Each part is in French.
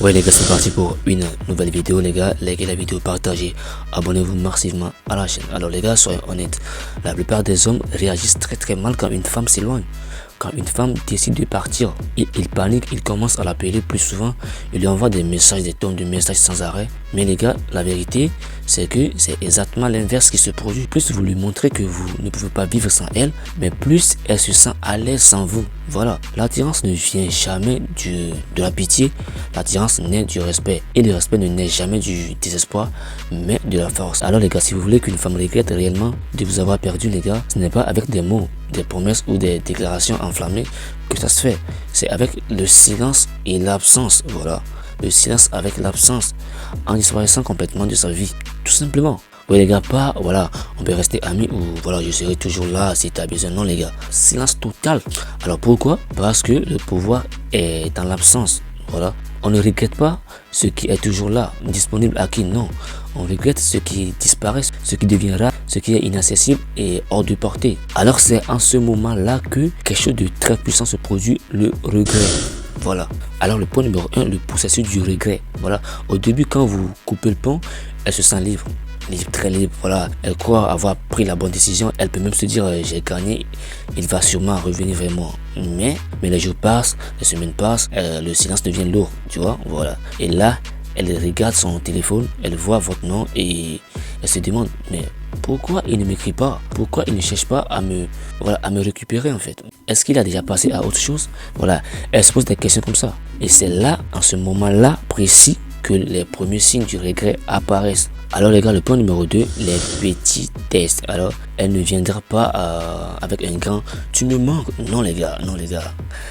Ouais les gars, c'est parti pour une nouvelle vidéo les gars. Likez la vidéo, partagez, abonnez-vous massivement à la chaîne. Alors les gars, soyons honnêtes, la plupart des hommes réagissent très mal quand une femme s'éloigne. Quand une femme décide de partir, il panique, il commence à l'appeler plus souvent, il lui envoie des messages, des tonnes de messages sans arrêt. Mais les gars, la vérité, c'est que c'est exactement l'inverse qui se produit. Plus vous lui montrez que vous ne pouvez pas vivre sans elle, mais plus elle se sent à l'aise sans vous. Voilà, l'attirance ne vient jamais de la pitié, l'attirance naît du respect. Et le respect ne naît jamais du désespoir, mais de la force. Alors les gars, si vous voulez qu'une femme regrette réellement de vous avoir perdu les gars, ce n'est pas avec des mots, des promesses ou des déclarations enflammées que ça se fait. C'est avec le silence et l'absence. Voilà, le silence avec l'absence, en disparaissant complètement de sa vie, tout simplement. Oui les gars, pas voilà, on peut rester amis ou voilà, je serai toujours là si tu as besoin. Non les gars, silence total. Alors pourquoi? Parce que le pouvoir est dans l'absence. Voilà, on ne regrette pas ce qui est toujours là, disponible à qui? Non, on regrette ce qui disparaît, ce qui devient rare, ce qui est inaccessible et hors de portée. Alors c'est en ce moment-là que quelque chose de très puissant se produit, le regret. Voilà. Alors le point numéro 1, le processus du regret. Voilà. Au début, quand vous coupez le pont, elle se sent libre. Libre, très libre. Voilà. Elle croit avoir pris la bonne décision. Elle peut même se dire j'ai gagné. Il va sûrement revenir vers moi. Mais les jours passent, les semaines passent, le silence devient lourd. Tu vois. Voilà. Et là, elle regarde son téléphone, elle voit votre nom et elle se demande mais pourquoi il ne m'écrit pas? Pourquoi il ne cherche pas à me récupérer en fait? Est-ce qu'il a déjà passé à autre chose? Voilà, elle se pose des questions comme ça. Et c'est là, en ce moment-là précis, que les premiers signes du regret apparaissent. Alors les gars, le point numéro 2, les petits tests. Alors, elle ne viendra pas avec un grand tu me manques. Non les gars,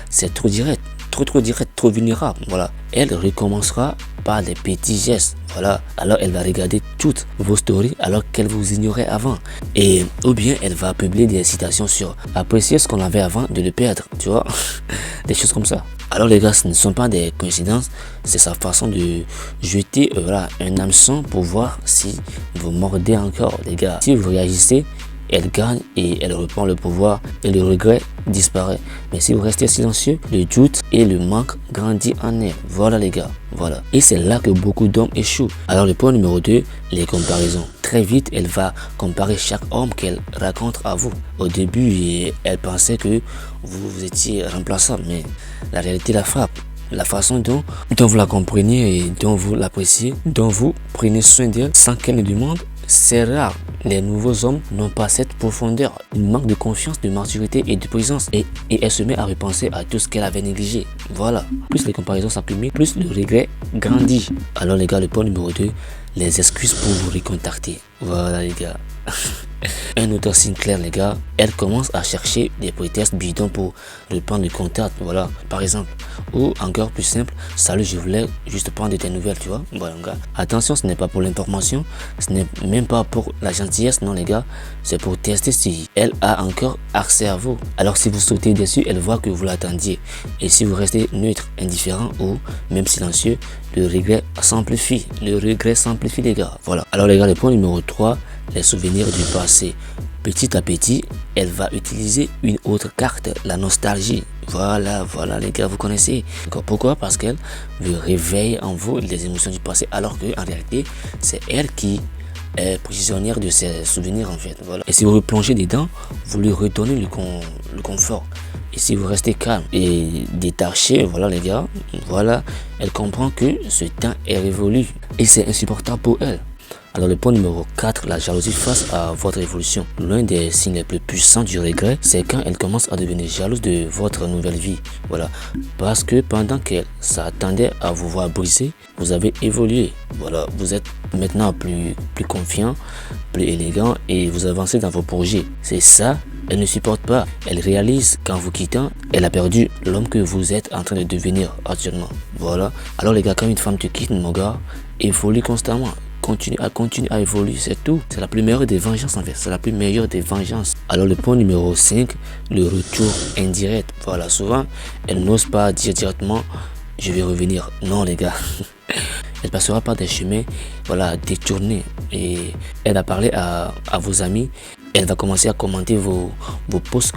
c'est trop direct. Trop direct, trop vulnérable. Voilà, elle recommencera par des petits gestes. Voilà, alors elle va regarder toutes vos stories alors qu'elle vous ignorait avant. Et ou bien elle va publier des citations sur apprécier ce qu'on avait avant de le perdre. Tu vois, des choses comme ça. Alors les gars, ce ne sont pas des coïncidences, c'est sa façon de jeter voilà, un hameçon pour voir si vous mordez encore les gars. Si vous réagissez, elle gagne et elle reprend le pouvoir et le regret disparaît. Mais si vous restez silencieux, le doute et le manque grandit en elle. Voilà les gars, voilà. Et c'est là que beaucoup d'hommes échouent. Alors le point numéro 2, les comparaisons. Très vite, elle va comparer chaque homme qu'elle raconte à vous. Au début, elle pensait que vous étiez remplaçable, mais la réalité la frappe. La façon dont vous la compreniez et dont vous l'appréciez, dont vous prenez soin d'elle sans qu'elle ne demande, c'est rare. Les nouveaux hommes n'ont pas cette profondeur. Ils manquent de confiance, de maturité et de présence. Et elle se met à repenser à tout ce qu'elle avait négligé. Voilà. Plus les comparaisons s'accumulent, plus le regret grandit. Alors les gars, le point numéro 2, les excuses pour vous recontacter. Voilà les gars. Un autre signe clair les gars, elle commence à chercher des prétextes bidons pour reprendre le contact. Voilà, par exemple. Ou encore plus simple, salut, je voulais juste prendre de tes nouvelles, tu vois. Voilà les gars. Attention, ce n'est pas pour l'information, ce n'est même pas pour la gentillesse, non les gars. C'est pour tester si elle a encore accès à vous. Alors si vous sautez dessus, elle voit que vous l'attendiez. Et si vous restez neutre, indifférent ou même silencieux, le regret s'amplifie. Le regret s'amplifie les gars. Voilà. Alors les gars, le point numéro 3, les souvenirs du passé. Petit à petit, elle va utiliser une autre carte, la nostalgie. Voilà les gars, vous connaissez. Pourquoi? Parce qu'elle veut réveiller en vous les émotions du passé, alors que en réalité, c'est elle qui est prisonnière de ses souvenirs en fait. Voilà. Et si vous vous plongez dedans, vous lui redonnez le confort. Et si vous restez calme et détaché, voilà les gars, voilà, elle comprend que ce temps est révolu et c'est insupportable pour elle. Alors le point numéro 4, la jalousie face à votre évolution. L'un des signes les plus puissants du regret, c'est quand elle commence à devenir jalouse de votre nouvelle vie. Voilà, parce que pendant qu'elle s'attendait à vous voir briser, vous avez évolué. Voilà, vous êtes maintenant plus confiant, plus élégant et vous avancez dans vos projets. C'est ça, elle ne supporte pas. Elle réalise qu'en vous quittant, elle a perdu l'homme que vous êtes en train de devenir actuellement. Voilà. Alors les gars, quand une femme te quitte, mon gars, évolue constamment. Continue à évoluer, c'est tout. C'est la plus meilleure des vengeances en fait. C'est la plus meilleure des vengeances. Alors le point numéro 5, le retour indirect. Voilà, souvent, elle n'ose pas dire directement je vais revenir. Non les gars. Elle passera par des chemins voilà, détournés. Et elle va parler à vos amis. Elle va commencer à commenter vos posts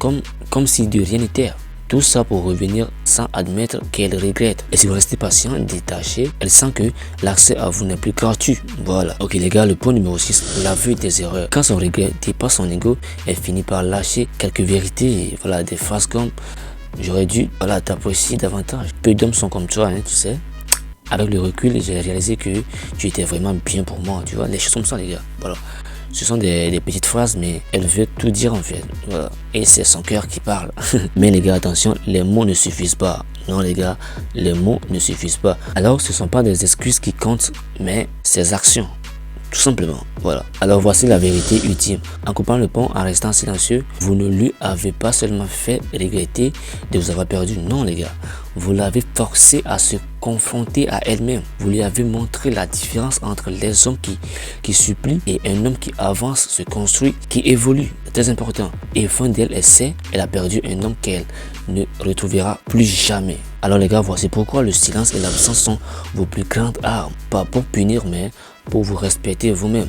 comme si de rien n'était. Tout ça pour revenir sans admettre qu'elle regrette. Et si vous restez patient, détaché, elle sent que l'accès à vous n'est plus gratuit. Voilà. Ok les gars, le point numéro 6, l'aveu des erreurs. Quand son regret dépasse son ego, elle finit par lâcher quelques vérités. Voilà, des phrases comme j'aurais dû t'apprécier davantage. Peu d'hommes sont comme toi, hein, tu sais. Avec le recul, j'ai réalisé que tu étais vraiment bien pour moi, tu vois. Les choses comme ça les gars. Voilà. Ce sont des petites phrases, mais elle veut tout dire en fait. Voilà. Et c'est son cœur qui parle. Mais les gars, attention, les mots ne suffisent pas. Non les gars, les mots ne suffisent pas. Alors ce ne sont pas des excuses qui comptent, mais ses actions. Tout simplement, voilà. Alors voici la vérité ultime. En coupant le pont, en restant silencieux, vous ne lui avez pas seulement fait regretter de vous avoir perdu. Non les gars, vous l'avez forcé à se confronter à elle-même. Vous lui avez montré la différence entre les hommes qui supplient et un homme qui avance, se construit, qui évolue. Très important. Et au fond d'elle, elle sait, elle a perdu un homme qu'elle ne retrouvera plus jamais. Alors les gars, voici pourquoi le silence et l'absence sont vos plus grandes armes. Pas pour punir, mais pour vous respecter vous-même.